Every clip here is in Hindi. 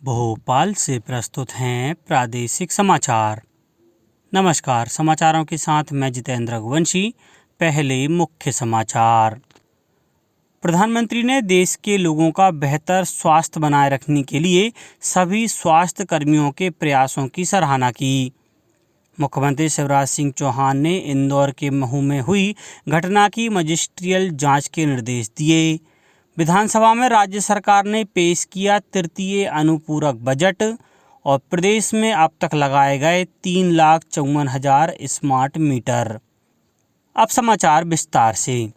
भोपाल से प्रस्तुत हैं प्रादेशिक समाचार। नमस्कार, समाचारों के साथ मैं जितेंद्र रघुवंशी। पहले मुख्य समाचार। प्रधानमंत्री ने देश के लोगों का बेहतर स्वास्थ्य बनाए रखने के लिए सभी स्वास्थ्य कर्मियों के प्रयासों की सराहना की। मुख्यमंत्री शिवराज सिंह चौहान ने इंदौर के महू में हुई घटना की मजिस्ट्रियल जांच के निर्देश दिए। विधानसभा में राज्य सरकार ने पेश किया तृतीय अनुपूरक बजट और प्रदेश में अब तक लगाए गए 3,54,000 स्मार्ट मीटर। अब समाचार विस्तार से।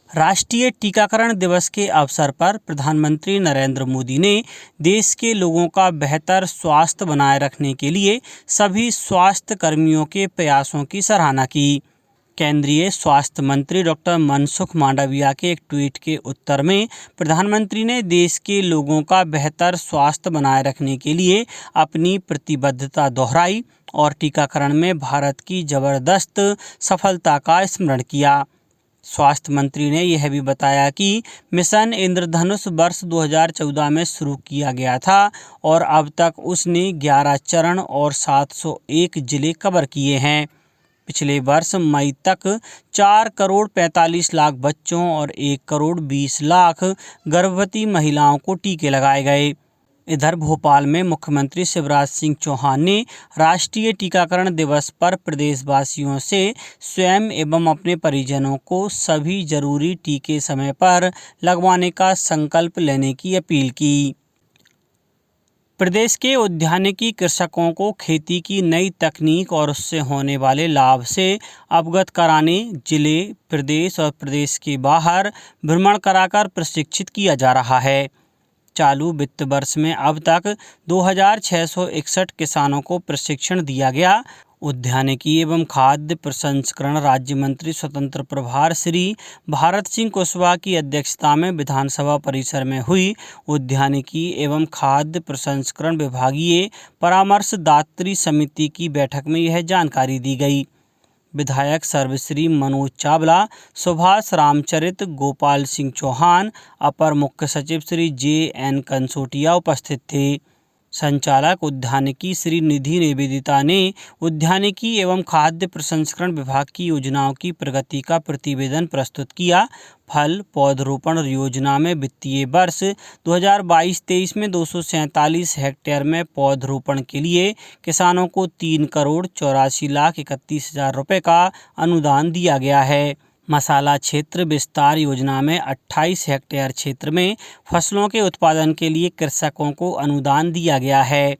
राष्ट्रीय टीकाकरण दिवस के अवसर पर प्रधानमंत्री नरेंद्र मोदी ने देश के लोगों का बेहतर स्वास्थ्य बनाए रखने के लिए सभी स्वास्थ्य कर्मियों के प्रयासों की सराहना की। केंद्रीय स्वास्थ्य मंत्री डॉक्टर मनसुख मांडविया के एक ट्वीट के उत्तर में प्रधानमंत्री ने देश के लोगों का बेहतर स्वास्थ्य बनाए रखने के लिए अपनी प्रतिबद्धता दोहराई और टीकाकरण में भारत की जबरदस्त सफलता का स्मरण किया। स्वास्थ्य मंत्री ने यह भी बताया कि मिशन इंद्रधनुष वर्ष 2014 में शुरू किया गया था और अब तक उसने 11 चरण और 701 जिले कवर किए हैं। पिछले वर्ष मई तक 4 करोड़ 45 लाख बच्चों और 1 करोड़ 20 लाख गर्भवती महिलाओं को टीके लगाए गए। इधर भोपाल में मुख्यमंत्री शिवराज सिंह चौहान ने राष्ट्रीय टीकाकरण दिवस पर प्रदेशवासियों से स्वयं एवं अपने परिजनों को सभी जरूरी टीके समय पर लगवाने का संकल्प लेने की अपील की। प्रदेश के उद्यानिकी कृषकों को खेती की नई तकनीक और उससे होने वाले लाभ से अवगत कराने जिले, प्रदेश और प्रदेश के बाहर भ्रमण कराकर प्रशिक्षित किया जा रहा है। चालू वित्त वर्ष में अब तक 2,661 किसानों को प्रशिक्षण दिया गया। उद्यानिकी एवं खाद्य प्रसंस्करण राज्य मंत्री स्वतंत्र प्रभार श्री भारत सिंह कुशवाहा की अध्यक्षता में विधानसभा परिसर में हुई उद्यानिकी एवं खाद्य प्रसंस्करण विभागीय परामर्शदात्री समिति की बैठक में यह जानकारी दी गई। विधायक सर्वश्री मनोज चावला, सुभाष रामचरित, गोपाल सिंह चौहान, अपर मुख्य सचिव श्री JN कंसोटिया उपस्थित थे। संचालक उद्यानिकी श्री निधि निवेदिता ने उद्यानिकी एवं खाद्य प्रसंस्करण विभाग की योजनाओं की प्रगति का प्रतिवेदन प्रस्तुत किया। फल पौधरोपण योजना में वित्तीय वर्ष 2022-23 में 247 हेक्टेयर में पौधरोपण के लिए किसानों को 3 करोड़ 84 लाख 31 हजार रुपये का अनुदान दिया गया है। मसाला क्षेत्र विस्तार योजना में 28 हेक्टेयर क्षेत्र में फसलों के उत्पादन के लिए कृषकों को अनुदान दिया गया है।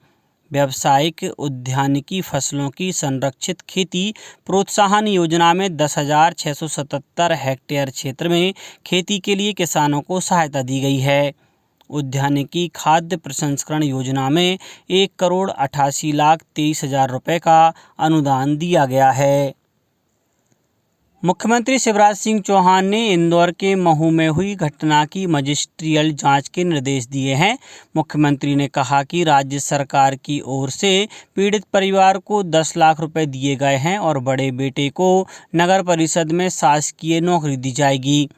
व्यावसायिक उद्यानिकी फसलों की संरक्षित खेती प्रोत्साहन योजना में 10,677 हेक्टेयर क्षेत्र में खेती के लिए किसानों को सहायता दी गई है। उद्यानिकी खाद्य प्रसंस्करण योजना में 1 करोड़ 88 लाख 23 हजार रुपये का अनुदान दिया गया है। मुख्यमंत्री शिवराज सिंह चौहान ने इंदौर के महू में हुई घटना की मजिस्ट्रियल जांच के निर्देश दिए हैं। मुख्यमंत्री ने कहा कि राज्य सरकार की ओर से पीड़ित परिवार को 10 लाख रुपए दिए गए हैं और बड़े बेटे को नगर परिषद में शासकीय नौकरी दी जाएगी।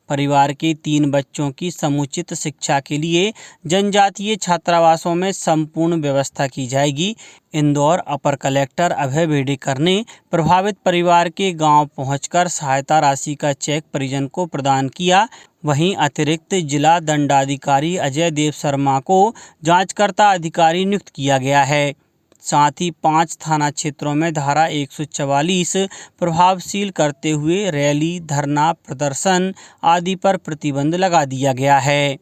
परिवार के 3 बच्चों की समुचित शिक्षा के लिए जनजातीय छात्रावासों में संपूर्ण व्यवस्था की जाएगी। इंदौर अपर कलेक्टर अभय बेडेकर ने प्रभावित परिवार के गांव पहुंचकर सहायता राशि का चेक परिजन को प्रदान किया। वहीं अतिरिक्त जिला दंडाधिकारी अजय देव शर्मा को जांचकर्ता अधिकारी नियुक्त किया गया है। साथ ही 5 थाना क्षेत्रों में धारा 144 प्रभावशील करते हुए रैली, धरना, प्रदर्शन आदि पर प्रतिबंध लगा दिया गया है।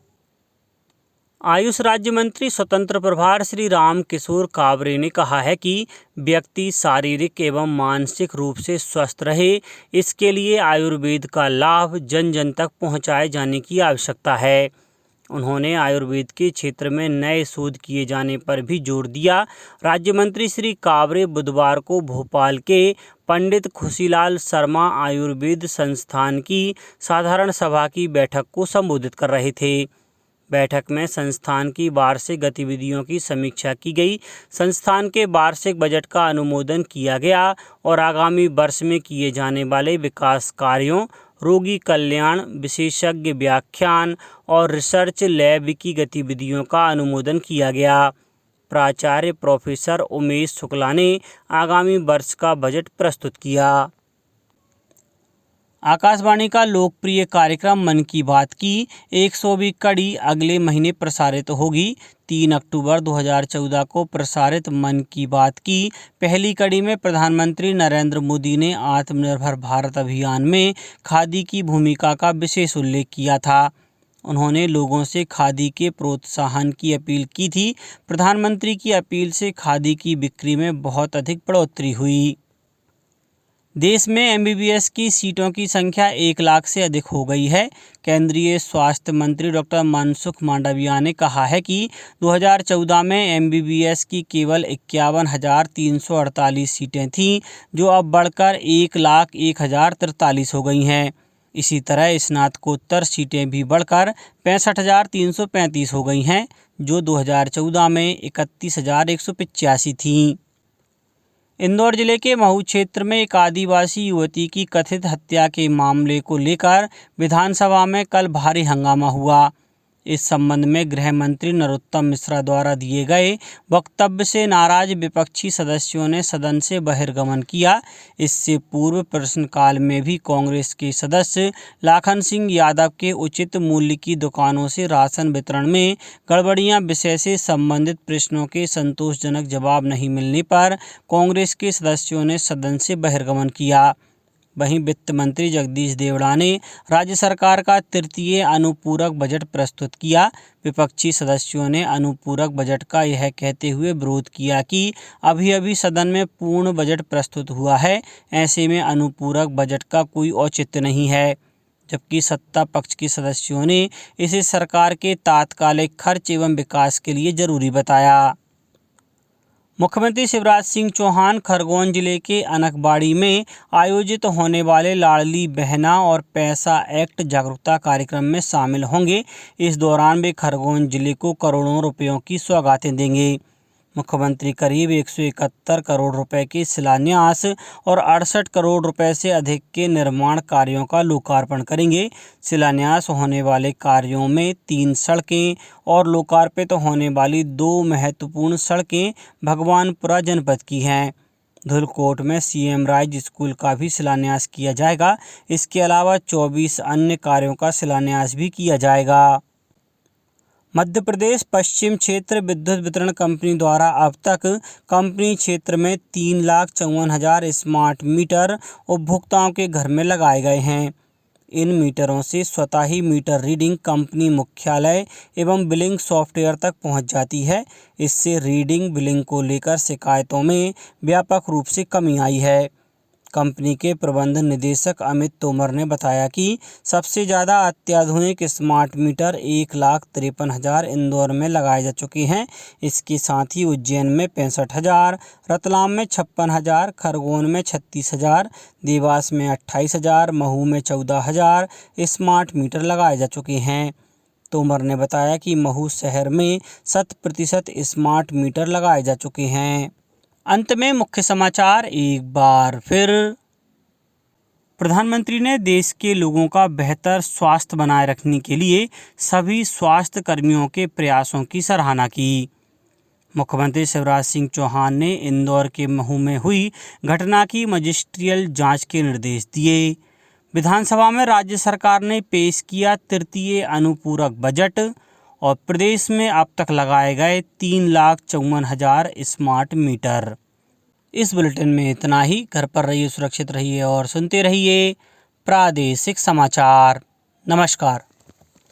आयुष राज्य मंत्री स्वतंत्र प्रभार श्री रामकिशोर काबरे ने कहा है कि व्यक्ति शारीरिक एवं मानसिक रूप से स्वस्थ रहे, इसके लिए आयुर्वेद का लाभ जन जन तक पहुंचाए जाने की आवश्यकता है। उन्होंने आयुर्वेद के क्षेत्र में नए शोध किए जाने पर भी जोर दिया। राज्य मंत्री श्री काबरे बुधवार को भोपाल के पंडित खुशीलाल शर्मा आयुर्वेद संस्थान की साधारण सभा की बैठक को संबोधित कर रहे थे। बैठक में संस्थान की वार्षिक गतिविधियों की समीक्षा की गई। संस्थान के वार्षिक बजट का अनुमोदन किया गया और आगामी वर्ष में किए जाने वाले विकास कार्यों रोगी कल्याण, विशेषज्ञ व्याख्यान और रिसर्च लैब की गतिविधियों का अनुमोदन किया गया। प्राचार्य प्रोफेसर उमेश शुक्ला ने आगामी वर्ष का बजट प्रस्तुत किया। आकाशवाणी का लोकप्रिय कार्यक्रम मन की बात की 100वीं कड़ी अगले महीने प्रसारित होगी। 3 अक्टूबर 2014 को प्रसारित मन की बात की पहली कड़ी में प्रधानमंत्री नरेंद्र मोदी ने आत्मनिर्भर भारत अभियान में खादी की भूमिका का विशेष उल्लेख किया था। उन्होंने लोगों से खादी के प्रोत्साहन की अपील की थी। प्रधानमंत्री की अपील से खादी की बिक्री में बहुत अधिक बढ़ोतरी हुई। देश में एमबीबीएस की सीटों की संख्या 1 लाख से अधिक हो गई है। केंद्रीय स्वास्थ्य मंत्री डॉक्टर मनसुख मांडविया ने कहा है कि 2014 में एमबीबीएस की केवल 51,348 सीटें थीं, जो अब बढ़कर 1,01,043 हो गई हैं। इसी तरह स्नातकोत्तर सीटें भी बढ़कर 65,335 हो गई हैं, जो 2014 में 31,185 थीं। इंदौर जिले के महू क्षेत्र में एक आदिवासी युवती की कथित हत्या के मामले को लेकर विधानसभा में कल भारी हंगामा हुआ। इस संबंध में गृह मंत्री नरोत्तम मिश्रा द्वारा दिए गए वक्तव्य से नाराज विपक्षी सदस्यों ने सदन से बहिर्गमन किया। इससे पूर्व प्रश्नकाल में भी कांग्रेस के सदस्य लाखन सिंह यादव के उचित मूल्य की दुकानों से राशन वितरण में गड़बड़ियां विषय से संबंधित प्रश्नों के संतोषजनक जवाब नहीं मिलने पर कांग्रेस के सदस्यों ने सदन से बहिर्गमन किया। वहीं वित्त मंत्री जगदीश देवड़ा ने राज्य सरकार का तृतीय अनुपूरक बजट प्रस्तुत किया। विपक्षी सदस्यों ने अनुपूरक बजट का यह कहते हुए विरोध किया कि अभी अभी सदन में पूर्ण बजट प्रस्तुत हुआ है, ऐसे में अनुपूरक बजट का कोई औचित्य नहीं है। जबकि सत्ता पक्ष के सदस्यों ने इसे सरकार के तात्कालिक खर्च एवं विकास के लिए जरूरी बताया। मुख्यमंत्री शिवराज सिंह चौहान खरगोन जिले के अनकबाड़ी में आयोजित होने वाले लाडली बहना और पैसा एक्ट जागरूकता कार्यक्रम में शामिल होंगे। इस दौरान वे खरगोन जिले को करोड़ों रुपयों की सौगातें देंगे। मुख्यमंत्री करीब 171 करोड़ रुपए के शिलान्यास और 68 करोड़ रुपए से अधिक के निर्माण कार्यों का लोकार्पण करेंगे। शिलान्यास होने वाले कार्यों में 3 सड़कें और लोकार्पित होने वाली 2 महत्वपूर्ण सड़कें भगवानपुरा जनपद की हैं। धुलकोट में सीएम राइज स्कूल का भी शिलान्यास किया जाएगा। इसके अलावा 24 अन्य कार्यों का शिलान्यास भी किया जाएगा। मध्य प्रदेश पश्चिम क्षेत्र विद्युत वितरण कंपनी द्वारा अब तक कंपनी क्षेत्र में 3,54,000 स्मार्ट मीटर उपभोक्ताओं के घर में लगाए गए हैं। इन मीटरों से स्वतः ही मीटर रीडिंग कंपनी मुख्यालय एवं बिलिंग सॉफ्टवेयर तक पहुंच जाती है। इससे रीडिंग बिलिंग को लेकर शिकायतों में व्यापक रूप से कमी आई है। कंपनी के प्रबंध निदेशक अमित तोमर ने बताया कि सबसे ज़्यादा अत्याधुनिक स्मार्ट मीटर 1,53,000 इंदौर में लगाए जा चुके हैं। इसके साथ ही उज्जैन में 65,000, रतलाम में 56,000, खरगोन में 36,000, देवास में 28,000, महू में 14,000 स्मार्ट मीटर लगाए जा चुके हैं। तोमर ने बताया कि महू शहर में 100% स्मार्ट मीटर लगाए जा चुके हैं। अंत में मुख्य समाचार एक बार फिर। प्रधानमंत्री ने देश के लोगों का बेहतर स्वास्थ्य बनाए रखने के लिए सभी स्वास्थ्य कर्मियों के प्रयासों की सराहना की। मुख्यमंत्री शिवराज सिंह चौहान ने इंदौर के महू में हुई घटना की मजिस्ट्रियल जांच के निर्देश दिए। विधानसभा में राज्य सरकार ने पेश किया तृतीय अनुपूरक बजट और प्रदेश में अब तक लगाए गए 3,54,000 स्मार्ट मीटर। इस बुलेटिन में इतना ही। घर पर रहिए, सुरक्षित रहिए और सुनते रहिए प्रादेशिक समाचार। नमस्कार।